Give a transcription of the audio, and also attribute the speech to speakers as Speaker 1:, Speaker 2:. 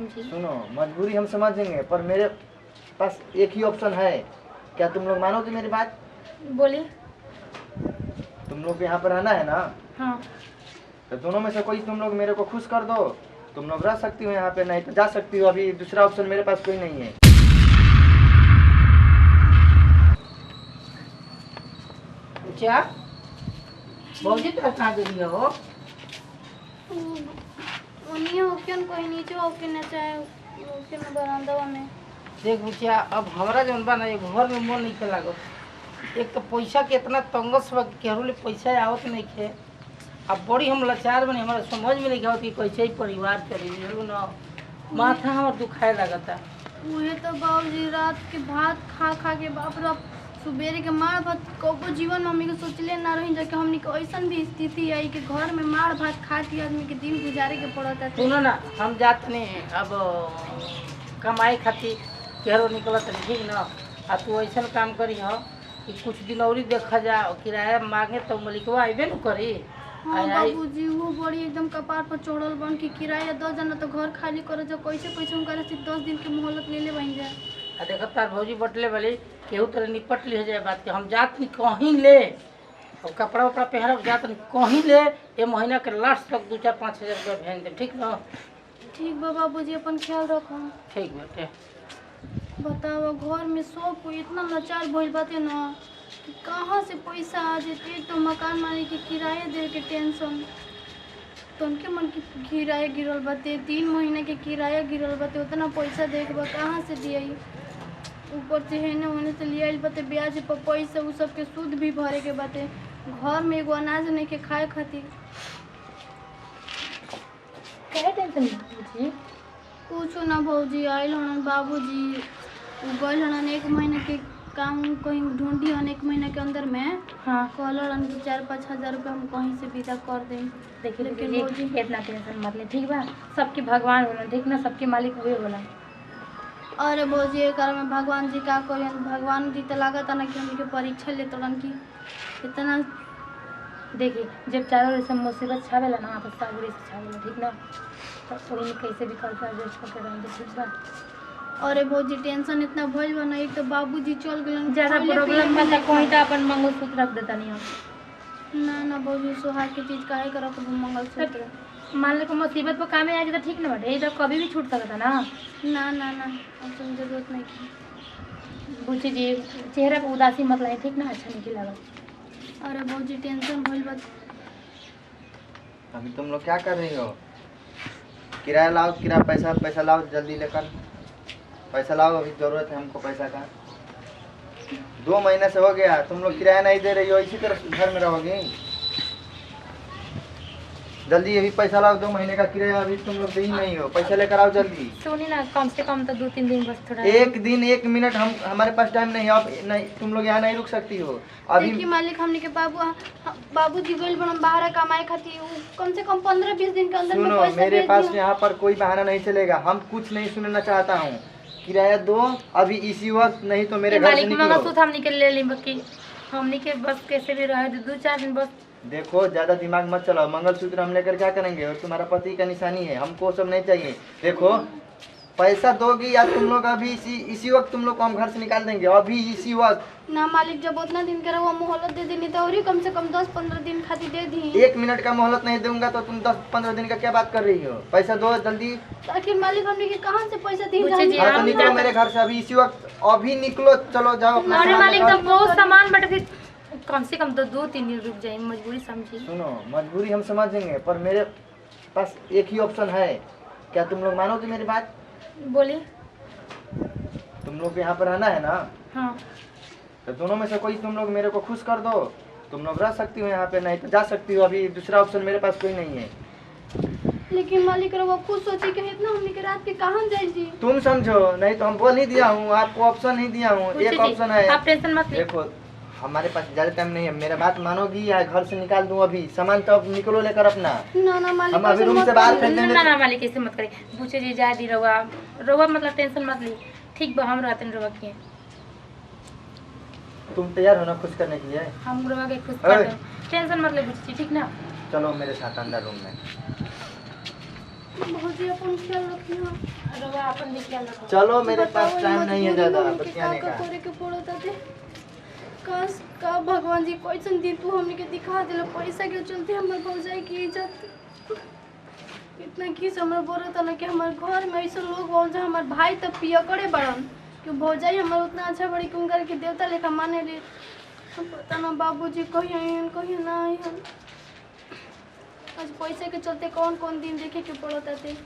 Speaker 1: सुनो, मजबूरी हम समझेंगे, पर मेरे पास एक ही ऑप्शन है। क्या तुम लोग मानोगे मेरी बात?
Speaker 2: बोलिए।
Speaker 1: तुम लोग यहाँ पर रहना है ना?
Speaker 2: हाँ।
Speaker 1: तो दोनों में से कोई तुम लोग मेरे को खुश कर दो, तुम लोग रह सकती हो यहाँ पे, नहीं तो जा सकती हो। अभी दूसरा ऑप्शन मेरे पास कोई नहीं है।
Speaker 3: क्या भौजी तो कहाँ गई हो?
Speaker 2: कोई नीचे होके न चाहे होके न बरामदा में।
Speaker 3: देख बुचिया, अब हमारा जौन बा ना ये घर में मन नहीं लागो। एक तो पैसा के इतना तंगस बा केहू ले पैसा आवत नहीं खे। अब बड़ी हम लाचार बने, हमारा समझ में नहीं आवत कि कैसे ही परिवार चली ना। माथा हमार दुखाए लगता।
Speaker 2: उहे तो बाबूजी रात के भात खा खा के बाप रे सुबेरे के मार भात कबो जीवन में हमनी के सोचले ना रही जाके हमनी के ऐसन भी स्थिति आई कि घर में मार भात खा के आदमी के दिन गुजारे के पड़ता।
Speaker 3: सुनो ना, हम जात नहीं अब कमाई खातिर केहरो निकलत नहीं, ठीक ना। आ तू ऐसा काम करी हो कि कुछ दिन और देखा जा, किराया मांगे तो मलिकवा अबे न करी।
Speaker 2: हाँ बाबूजी, वो बड़ी एकदम कपार पर चढ़ल बन कि किराया 10 जना तो घर खाली करे जो कैसे कैसे उनका सिर्फ 10 दिन के मोहलत ले ले बन जाए।
Speaker 3: आ देख तार भौजी बटले वाली केहू तरह निपट ले जाए बात के। हम जात नहीं कहीं ले, और कपड़ा वपड़ा पहनब जात नहीं कहीं ले। ये महीना के लास्ट तक 2-4-5 हजार रुपया भेज दे, ठीक ना? ठीक
Speaker 2: बा बाबूजी, अपन ख्याल रखो।
Speaker 3: ठीक बाटे।
Speaker 2: बताओ घर में सब कोई इतना लाचार भइल बाटे ना कि कहाँ से पैसा आ जेते। तो मकान मालिक के किराया दे के टेंशन, तो उनके मन की किराया गिरल बाटे, 3 महीने के किराया गिरल बाटे, उतना पैसा दे के बा कहाँ से दिए। ऊपर से है ना होने से लिया बाटे ब्याज पर पैसा, उ सब के सूद भी भरे के बाटे। घर में एगो अनाज नहीं के खाए खातिर।
Speaker 4: क्या टेंशन है?
Speaker 2: कुछ ना भौजी, आयल हन बाबूजी, गल हन 1 महीने के काम कहीं ढूंढी हन 1 महीने के अंदर में।
Speaker 4: हाँ,
Speaker 2: कहलन कि 4-5 हजार रुपया हम कहीं से विदा कर दें।
Speaker 4: देखिए
Speaker 2: लेकिन
Speaker 4: भौजी इतना टेंशन मत ले, ठीक बा? सबके भगवान होला, ठीक ना? सबके मालिक हुए होला।
Speaker 2: अरे भौजी, एक में भगवान जी का करें। भगवान जी तो लागत ना कि हमके परीक्षा ले तलन की इतना।
Speaker 4: देखिए जब चारों ओर से मुसीबत छावेला ना तो सागुरी से छावेला, ठीक ना? तो कोई नहीं कैसे भी करके एडजस्ट करके रहेंगे, ठीक बा?
Speaker 2: अरे भौजी टेंशन इतना भइल बा ना, एक तो बाबूजी चल गलन।
Speaker 4: ज़्यादा प्रॉब्लम बा त कोई तो अपन मंगलसूत्र रख देता नहीं हम।
Speaker 2: ना ना भौजी, सुहाग की चीज काहे कर रख मंगलसूत्र।
Speaker 4: मान लो को मुसीबत पर काम में आ जाए तो ठीक ना बटे, ये तो कभी भी छूट सकता ना।
Speaker 2: ना ना ना, ऐसा जरूरत नहीं की।
Speaker 4: पूछे जी चेहरा पर उदासी मत लाए, ठीक ना? अच्छा नहीं लगा।
Speaker 2: अरे भौजी टेंशन भइल बा।
Speaker 1: अभी तुम लोग क्या कर रही हो? किराया लाओ, किराया पैसा लाओ, जल्दी लेकर पैसा लाओ। अभी जरूरत है हमको पैसा का। 2 महीने से हो गया, तुम लोग किराया नहीं दे रही हो, इसी तरह घर में रहोगे। जल्दी अभी पैसा लाओ, 2 महीने का किराया अभी तुम लोग दे ही नहीं हो। पैसा लेकर आओ जल्दी।
Speaker 4: सुनी ना, कम से कम तो 2-3 दिन बस थोड़ा।
Speaker 1: 1 दिन 1 मिनट हमारे पास टाइम नहीं है। अब नहीं, तुम लोग यहाँ नहीं रुक सकती हो अभी।
Speaker 2: देखिए मालिक, हमने के बाबूजी गइल बन बाहर कमाए खातिर, कम से कम 15-20 दिन के अंदर में
Speaker 1: सुनो,
Speaker 2: पैसा
Speaker 1: मेरे
Speaker 2: भेज
Speaker 1: पास
Speaker 2: दियो।
Speaker 1: यहाँ पर कोई बहाना नहीं चलेगा। हम कुछ नहीं सुनना चाहता हूँ। किराया दो अभी इसी वक्त, नहीं तो मेरे घर से
Speaker 4: मालिक
Speaker 1: निकलो।
Speaker 4: मंगलसूत्र हमनी के ले ली बाकी हमनी के बस कैसे भी रहे 2-4 दिन बस।
Speaker 1: देखो ज्यादा दिमाग मत चलाओ। मंगलसूत्र हम लेकर क्या करेंगे? और तुम्हारा पति का निशानी है, हमको सब नहीं चाहिए। देखो पैसा दोगी या तुम लोग अभी इसी वक्त तुम लोग को हम घर से निकाल देंगे, अभी इसी वक्त।
Speaker 2: ना मालिक, जब उतना दिन के रहो मोहलत दे देनी तो और ही कम से कम 10-15 दिन खातिर दे दी।
Speaker 1: 1 मिनट का मोहलत नहीं दूंगा तो तुम 10-15 दिन का क्या बात कर रही हो? पैसा दो जल्दी।
Speaker 2: आखिर मालिक हमने के कहां से पैसा दी?
Speaker 4: पूछे जी,
Speaker 1: हाँ तो निकलो मेरे घर से अभी इसी वक्त, अभी निकलो, चलो जाओ अपना
Speaker 4: अरे
Speaker 1: सामान
Speaker 4: मालिक
Speaker 1: लेकर।
Speaker 4: तो बहुत सामान बट फिर कम से कम तो 2-3 दिन रुक जाए, मजबूरी समझी।
Speaker 1: सुनो, मजबूरी हम समझेंगे, पर मेरे पास एक ही ऑप्शन है। क्या तुम लोग मानोगे मेरी बात?
Speaker 4: बोलिए।
Speaker 1: तुम लोग यहाँ पर रहना है ना?
Speaker 4: हाँ,
Speaker 1: तो दोनों में से कोई तुम लोग मेरे को खुश कर दो, तुम लोग रह सकती हो यहाँ पे, नहीं तो जा सकती हो। अभी दूसरा ऑप्शन मेरे पास कोई नहीं है।
Speaker 2: लेकिन मालिक रहो खुद सोची कि इतना हमने के रात के कहां जाए जी।
Speaker 1: तुम समझो, नहीं तो हम बोल नहीं दिया हूँ आपको, ऑप्शन नहीं दिया हूँ।
Speaker 4: पूछे
Speaker 1: एक
Speaker 4: जी,
Speaker 1: ऑप्शन है।
Speaker 4: आप टेंशन मत लीजिए।
Speaker 1: देखो हमारे पास ज्यादा टाइम नहीं है, मेरा बात मानोगी या घर से निकाल दूं? अभी सामान तो अब निकलो लेकर अपना।
Speaker 2: ना ना मालिक,
Speaker 1: हम अभी
Speaker 2: ऐसे
Speaker 1: रूम
Speaker 2: मत
Speaker 1: से बाहर
Speaker 2: करिए।
Speaker 1: फेंक देंगे।
Speaker 4: ना ना मालिक ऐसे मत करिए। पूछे जी जाए दी रहुआ मतलब टेंशन मत ली, ठीक बा? हम रहते रहुआ के,
Speaker 1: तुम तैयार हो ना खुश करने के लिए?
Speaker 4: हम रहुआ के खुश कर दें, टेंशन मत ले पूछे जी, ठीक ना?
Speaker 1: चलो मेरे साथ अंदर रूम में।
Speaker 2: बहुत ही अपन ख्याल रखियो।
Speaker 4: अपन भी ख्याल रखो।
Speaker 1: चलो मेरे पास
Speaker 2: बताओ,
Speaker 1: टाइम नहीं है ज़्यादा
Speaker 2: मजबूरी में
Speaker 1: बतियाने
Speaker 2: का
Speaker 1: का।
Speaker 2: करे के पड़त ताते। काश का भगवान जी कैसन दिन तू हमने के दिखा दिल, पैसा के चलते हमर भौजाई की इज्जत इतना किस हमर बोलत ना कि हमारे घर में ऐसे लोग बोल जो हमारे भाई तब पिया करे बड़न कि भौजाई हमारे उतना अच्छा बड़ी कुंगर के देवता लेखा माने ले। हम पता ना बाबूजी कहीं आइन कहीं ना आइन। आज पैसे के चलते कौन कौन दिन देखे के पड़त ताते।